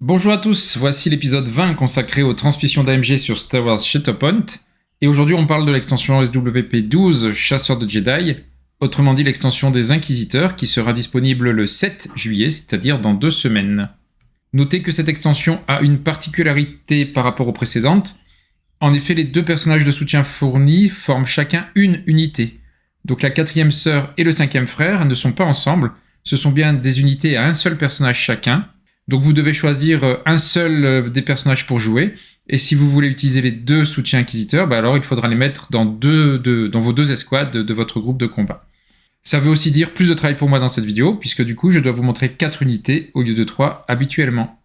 Bonjour à tous, voici l'épisode 20 consacré aux transmissions d'AMG sur Star Wars Shatterpoint. Et aujourd'hui on parle de l'extension SWP12 Chasseurs de Jedi, autrement dit l'extension des Inquisiteurs qui sera disponible le 7 juillet, c'est-à-dire dans 2 semaines. Notez que cette extension a une particularité par rapport aux précédentes. En effet, les 2 personnages de soutien fournis forment chacun une unité. Donc la 4e sœur et le 5e frère ne sont pas ensemble, ce sont bien des unités à un seul personnage chacun. Donc vous devez choisir un seul des personnages pour jouer, et si vous voulez utiliser les 2 soutiens inquisiteurs, alors il faudra les mettre dans vos 2 escouades de votre groupe de combat. Ça veut aussi dire plus de travail pour moi dans cette vidéo, puisque du coup je dois vous montrer 4 unités au lieu de 3 habituellement.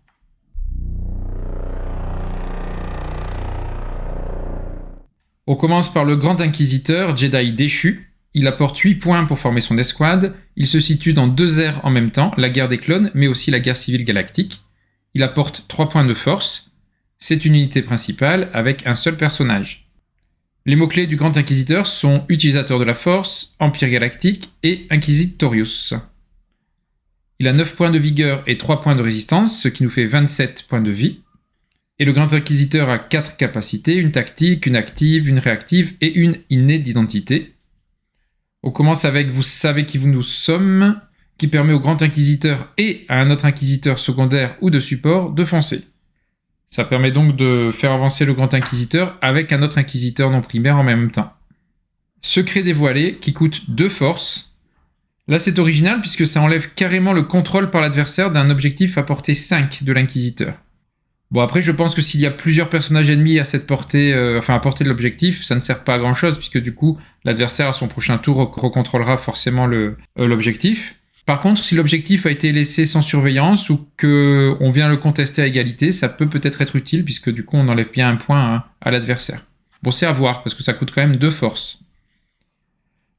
On commence par le Grand Inquisiteur Jedi déchu. Il apporte 8 points pour former son escouade, il se situe dans 2 ères en même temps, la guerre des clones, mais aussi la guerre civile galactique. Il apporte 3 points de force, c'est une unité principale avec un seul personnage. Les mots-clés du Grand Inquisiteur sont Utilisateur de la Force, Empire Galactique et Inquisitorius. Il a 9 points de vigueur et 3 points de résistance, ce qui nous fait 27 points de vie. Et le Grand Inquisiteur a 4 capacités, une tactique, une active, une réactive et une innée d'identité. On commence avec « Vous savez qui nous sommes » qui permet au Grand Inquisiteur et à un autre Inquisiteur secondaire ou de support de foncer. Ça permet donc de faire avancer le Grand Inquisiteur avec un autre Inquisiteur non primaire en même temps. Secret dévoilé qui coûte 2 forces. Là c'est original puisque ça enlève carrément le contrôle par l'adversaire d'un objectif à portée 5 de l'Inquisiteur. Bon après je pense que s'il y a plusieurs personnages ennemis à cette portée, à portée de l'objectif, ça ne sert pas à grand chose puisque du coup l'adversaire à son prochain tour recontrôlera forcément l'objectif. Par contre si l'objectif a été laissé sans surveillance ou qu'on vient le contester à égalité, ça peut peut-être être utile puisque du coup on enlève bien un point à l'adversaire. Bon c'est à voir parce que ça coûte quand même 2 forces.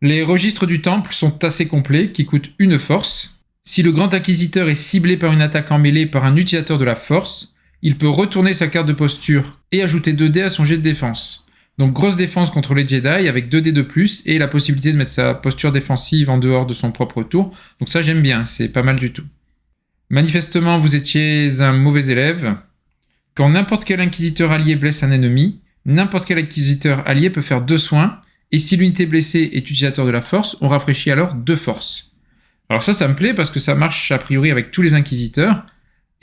Les registres du temple sont assez complets qui coûtent 1 force. Si le Grand Inquisiteur est ciblé par une attaque en mêlée par un utilisateur de la force, il peut retourner sa carte de posture et ajouter 2 dés à son jet de défense. Donc grosse défense contre les Jedi avec 2 dés de plus et la possibilité de mettre sa posture défensive en dehors de son propre tour. Donc ça j'aime bien, c'est pas mal du tout. Manifestement vous étiez un mauvais élève. Quand n'importe quel inquisiteur allié blesse un ennemi, n'importe quel inquisiteur allié peut faire 2 soins et si l'unité blessée est utilisateur de la force, on rafraîchit alors 2 forces. Alors ça me plaît parce que ça marche a priori avec tous les inquisiteurs.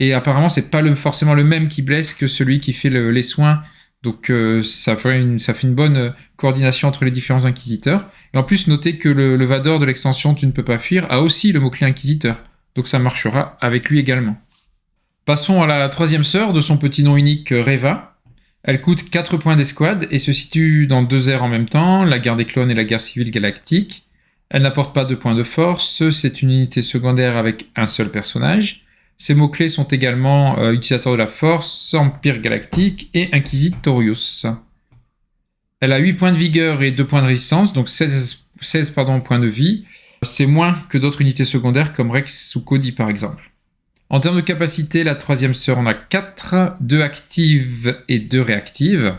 Et apparemment, c'est pas forcément le même qui blesse que celui qui fait les soins. Donc ça fait une bonne coordination entre les différents inquisiteurs. Et en plus, notez que le Vador de l'extension Tu ne peux pas fuir a aussi le mot-clé inquisiteur. Donc ça marchera avec lui également. Passons à la 3e sœur de son petit nom unique Reva. Elle coûte 4 points d'escouade et se situe dans 2 ères en même temps, la guerre des clones et la guerre civile galactique. Elle n'apporte pas de points de force, c'est une unité secondaire avec un seul personnage. Ces mots-clés sont également Utilisateur de la Force, Empire Galactique et Inquisitorius. Elle a 8 points de vigueur et 2 points de résistance, donc 16 points de vie. C'est moins que d'autres unités secondaires comme Rex ou Cody par exemple. En termes de capacité, la 3e sœur en a 4, 2 actives et 2 réactives.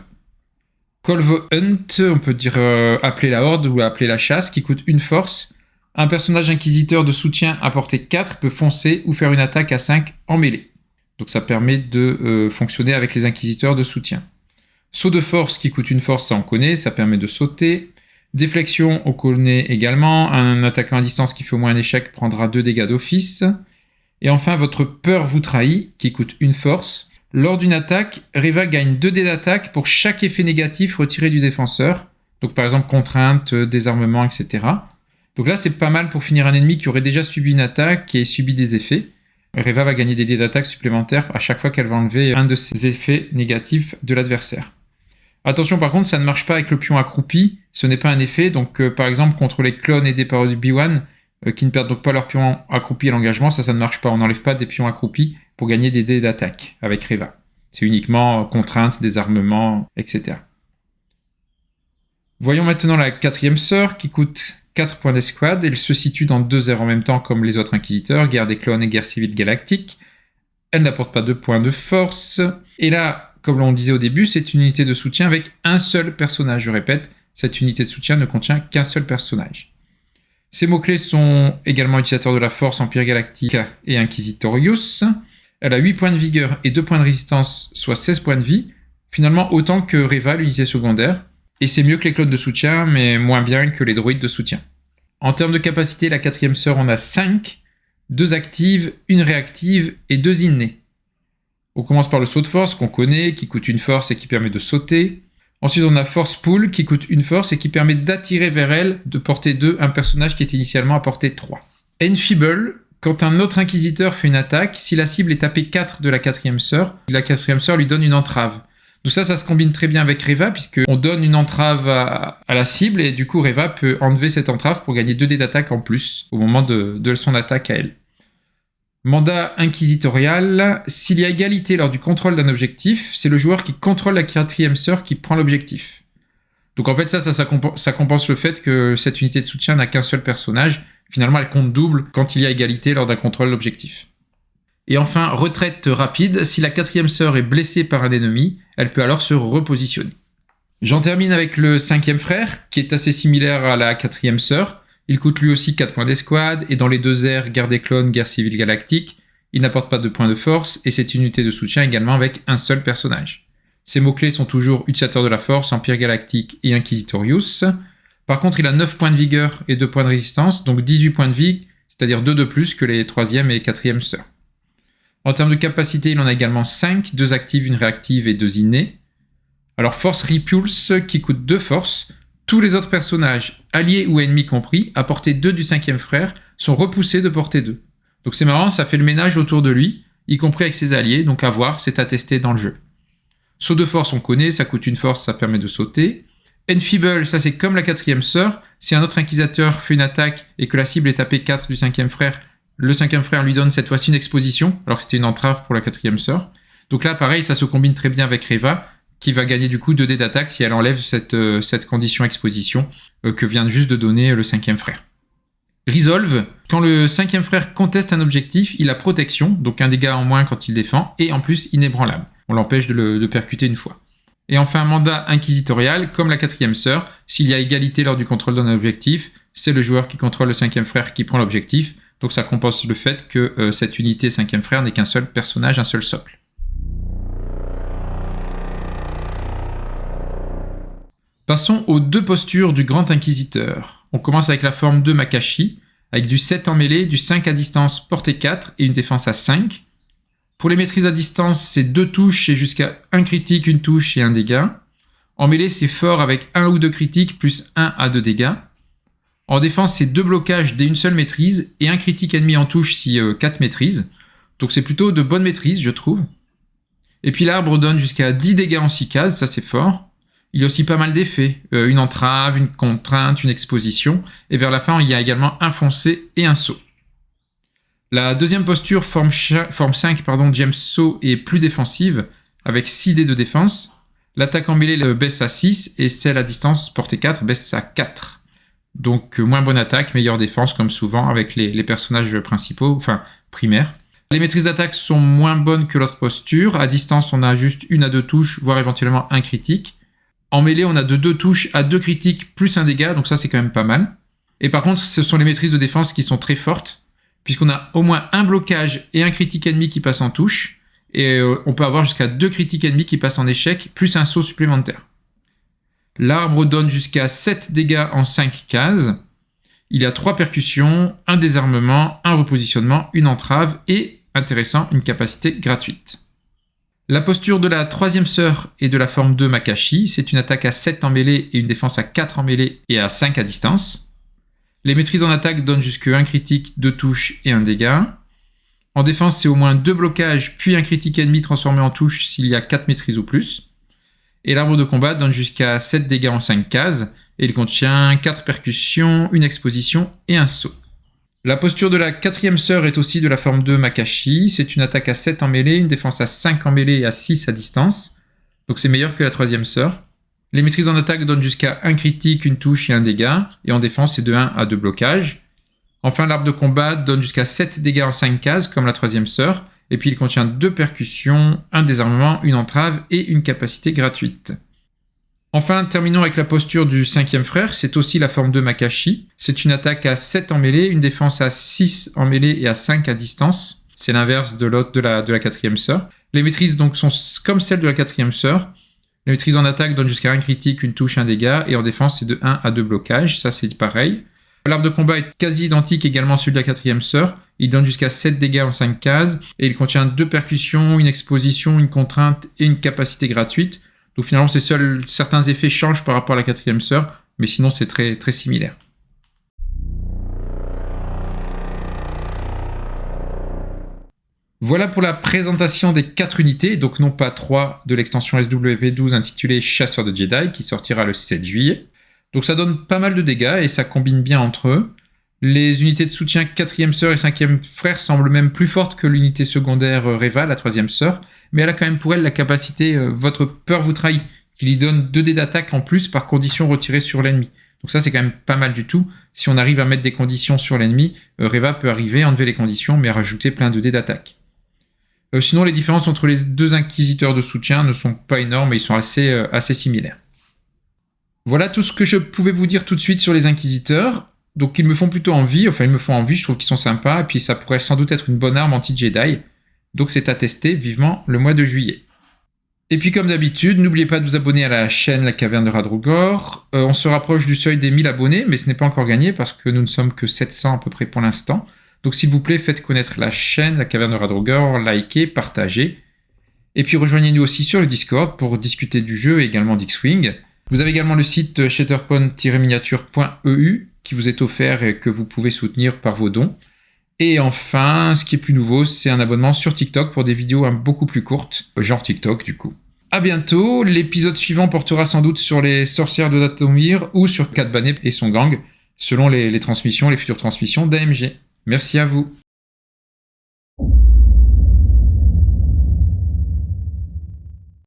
Call the Hunt, on peut dire appeler la horde ou appeler la chasse, qui coûte 1 force. Un personnage inquisiteur de soutien à portée 4 peut foncer ou faire une attaque à 5 en mêlée. Donc ça permet de fonctionner avec les inquisiteurs de soutien. Saut de force qui coûte 1 force, ça on connaît, ça permet de sauter. Déflexion, on connaît également. Un attaquant à distance qui fait au moins un échec prendra 2 dégâts d'office. Et enfin, votre peur vous trahit, qui coûte 1 force. Lors d'une attaque, Reva gagne 2 dés d'attaque pour chaque effet négatif retiré du défenseur. Donc par exemple contrainte, désarmement, etc. Donc là, c'est pas mal pour finir un ennemi qui aurait déjà subi une attaque et subi des effets. Reva va gagner des dés d'attaque supplémentaires à chaque fois qu'elle va enlever un de ces effets négatifs de l'adversaire. Attention par contre, ça ne marche pas avec le pion accroupi, ce n'est pas un effet. Donc par exemple, contre les clones aidés par Obi-Wan, qui ne perdent donc pas leur pion accroupi à l'engagement, ça ne marche pas. On n'enlève pas des pions accroupis pour gagner des dés d'attaque avec Reva. C'est uniquement contrainte, désarmement, etc. Voyons maintenant la 4e sœur qui coûte 4 points d'escouade, elle se situe dans 2 ères en même temps comme les autres inquisiteurs, guerre des clones et guerre civile galactique. Elle n'apporte pas de points de force. Et là, comme l'on disait au début, c'est une unité de soutien avec un seul personnage. Je répète, cette unité de soutien ne contient qu'un seul personnage. Ses mots-clés sont également Utilisateur de la Force, Empire Galactique et Inquisitorius. Elle a 8 points de vigueur et 2 points de résistance, soit 16 points de vie, finalement autant que Reva, l'unité secondaire, et c'est mieux que les clones de soutien, mais moins bien que les droïdes de soutien. En termes de capacité, la quatrième sœur en a 5, 2 actives, 1 réactive et 2 innées. On commence par le saut de force qu'on connaît, qui coûte 1 force et qui permet de sauter. Ensuite, on a Force Pull, qui coûte 1 force et qui permet d'attirer vers elle, de portée 2, un personnage qui était initialement à portée 3. Enfeeble, quand un autre inquisiteur fait une attaque, si la cible est tapée 4 de la quatrième sœur, la quatrième sœur lui donne une entrave. Donc ça se combine très bien avec Reva, puisqu'on donne une entrave à la cible, et du coup Reva peut enlever cette entrave pour gagner 2 dés d'attaque en plus, au moment de son attaque à elle. Mandat inquisitorial, s'il y a égalité lors du contrôle d'un objectif, c'est le joueur qui contrôle la quatrième sœur qui prend l'objectif. Donc en fait ça compense le fait que cette unité de soutien n'a qu'un seul personnage, finalement elle compte double quand il y a égalité lors d'un contrôle d'objectif. Et enfin, retraite rapide, si la quatrième sœur est blessée par un ennemi, elle peut alors se repositionner. J'en termine avec le cinquième frère, qui est assez similaire à la quatrième sœur. Il coûte lui aussi 4 points d'escouade, et dans les 2 aires, guerre des clones, guerre civile galactique, il n'apporte pas de points de force, et c'est une unité de soutien également avec un seul personnage. Ses mots-clés sont toujours Utilisateur de la Force, Empire Galactique et Inquisitorius. Par contre, il a 9 points de vigueur et 2 points de résistance, donc 18 points de vie, c'est-à-dire 2 de plus que les 3e et 4e sœurs. En termes de capacité, il en a également 5, 2 actives, 1 réactive et 2 innées. Alors Force Repulse, qui coûte 2 forces. Tous les autres personnages, alliés ou ennemis compris, à portée 2 du 5e frère, sont repoussés de portée 2. Donc c'est marrant, ça fait le ménage autour de lui, y compris avec ses alliés, donc à voir, c'est à tester dans le jeu. Saut de force, on connaît, ça coûte 1 force, ça permet de sauter. Enfeeble, ça c'est comme la 4e sœur, si un autre inquisiteur fait une attaque et que la cible est tapée 4 du 5e frère, le 5e frère lui donne cette fois-ci une exposition, alors que c'était une entrave pour la 4e sœur. Donc là, pareil, ça se combine très bien avec Reva, qui va gagner du coup 2 dés d'attaque si elle enlève cette condition exposition que vient juste de donner le 5e frère. Resolve, quand le 5e frère conteste un objectif, il a protection, donc un dégât en moins quand il défend, et en plus inébranlable. On l'empêche de percuter une fois. Et enfin, mandat inquisitorial, comme la 4e sœur, s'il y a égalité lors du contrôle d'un objectif, c'est le joueur qui contrôle le 5e frère qui prend l'objectif, donc ça compense le fait que cette unité 5e frère n'est qu'un seul personnage, un seul socle. Passons aux 2 postures du Grand Inquisiteur. On commence avec la forme de Makashi, avec du 7 en mêlée, du 5 à distance portée 4 et une défense à 5. Pour les maîtrises à distance, c'est 2 touches et jusqu'à 1 critique, 1 touche et 1 dégât. En mêlée, c'est fort avec 1 ou 2 critiques plus 1 à 2 dégâts. En défense, c'est 2 blocages dès une seule maîtrise et 1 critique ennemi en touche si 4 maîtrises. Donc c'est plutôt de bonnes maîtrises, je trouve. Et puis l'arbre donne jusqu'à 10 dégâts en 6 cases, ça c'est fort. Il y a aussi pas mal d'effets, une entrave, une contrainte, une exposition, et vers la fin, il y a également un foncé et un saut. La deuxième posture, forme 5, James Saut, est plus défensive, avec 6 dés de défense. L'attaque en mêlée le baisse à 6, et celle à distance, portée 4, baisse à 4. Donc moins bonne attaque, meilleure défense, comme souvent avec les personnages principaux, enfin primaires. Les maîtrises d'attaque sont moins bonnes que l'autre posture. À distance, on a juste 1 à 2 touches, voire éventuellement 1 critique. En mêlée, on a de 2 touches à 2 critiques plus 1 dégât, donc ça c'est quand même pas mal. Et par contre, ce sont les maîtrises de défense qui sont très fortes, puisqu'on a au moins 1 blocage et 1 critique ennemi qui passe en touche, et on peut avoir jusqu'à 2 critiques ennemis qui passent en échec, plus un saut supplémentaire. L'arbre donne jusqu'à 7 dégâts en 5 cases. Il y a 3 percussions, 1 désarmement, 1 repositionnement, une entrave et, intéressant, une capacité gratuite. La posture de la 3e sœur est de la forme de Makashi, c'est une attaque à 7 en mêlée et une défense à 4 en mêlée et à 5 à distance. Les maîtrises en attaque donnent jusque 1 critique, 2 touches et 1 dégât. En défense, c'est au moins 2 blocages, puis 1 critique ennemi transformé en touche s'il y a 4 maîtrises ou plus. Et l'arbre de combat donne jusqu'à 7 dégâts en 5 cases, et il contient 4 percussions, une exposition et un saut. La posture de la 4e sœur est aussi de la forme de Makashi, c'est une attaque à 7 en mêlée, une défense à 5 en mêlée et à 6 à distance, donc c'est meilleur que la 3e sœur. Les maîtrises en attaque donnent jusqu'à 1 critique, une touche et 1 dégât, et en défense c'est de 1 à 2 blocages. Enfin l'arbre de combat donne jusqu'à 7 dégâts en 5 cases comme la 3e sœur, et puis il contient 2 percussions, un désarmement, une entrave et une capacité gratuite. Enfin, terminons avec la posture du 5e frère, c'est aussi la forme de Makashi. C'est une attaque à 7 en mêlée, une défense à 6 en mêlée et à 5 à distance. C'est l'inverse de l'autre de la quatrième sœur. Les maîtrises donc sont comme celles de la quatrième sœur. Les maîtrises en attaque donnent jusqu'à 1 critique, une touche, un dégât, et en défense c'est de 1 à 2 blocages, ça c'est pareil. L'arbre de combat est quasi identique également à celui de la quatrième sœur. Il donne jusqu'à 7 dégâts en 5 cases, et il contient 2 percussions, une exposition, une contrainte et une capacité gratuite. Donc finalement, c'est seuls certains effets changent par rapport à la quatrième sœur, mais sinon c'est très, très similaire. Voilà pour la présentation des 4 unités, donc non pas 3 de l'extension SWP12 intitulée Chasseur de Jedi, qui sortira le 7 juillet. Donc ça donne pas mal de dégâts et ça combine bien entre eux. Les unités de soutien 4e sœur et 5e frère semblent même plus fortes que l'unité secondaire Reva, la 3e sœur, mais elle a quand même pour elle la capacité Votre peur vous trahit, qui lui donne 2 dés d'attaque en plus par condition retirée sur l'ennemi. Donc ça c'est quand même pas mal du tout. Si on arrive à mettre des conditions sur l'ennemi, Reva peut arriver à enlever les conditions mais à rajouter plein de dés d'attaque. Sinon les différences entre les 2 inquisiteurs de soutien ne sont pas énormes et ils sont assez similaires. Voilà tout ce que je pouvais vous dire tout de suite sur les inquisiteurs. Donc ils me font plutôt envie, je trouve qu'ils sont sympas, et puis ça pourrait sans doute être une bonne arme anti-Jedi. Donc c'est à tester vivement le mois de juillet. Et puis comme d'habitude, n'oubliez pas de vous abonner à la chaîne La Caverne de Radrogor. On se rapproche du seuil des 1000 abonnés, mais ce n'est pas encore gagné parce que nous ne sommes que 700 à peu près pour l'instant. Donc s'il vous plaît, faites connaître la chaîne La Caverne de Radrogor, likez, partagez. Et puis rejoignez-nous aussi sur le Discord pour discuter du jeu et également d'X-Wing. Vous avez également le site shatterpoint-miniature.eu qui vous est offert et que vous pouvez soutenir par vos dons. Et enfin, ce qui est plus nouveau, c'est un abonnement sur TikTok pour des vidéos beaucoup plus courtes, genre TikTok du coup. A bientôt, l'épisode suivant portera sans doute sur les sorcières de Dathomir ou sur Cad Bane et son gang, selon les futures transmissions d'AMG. Merci à vous.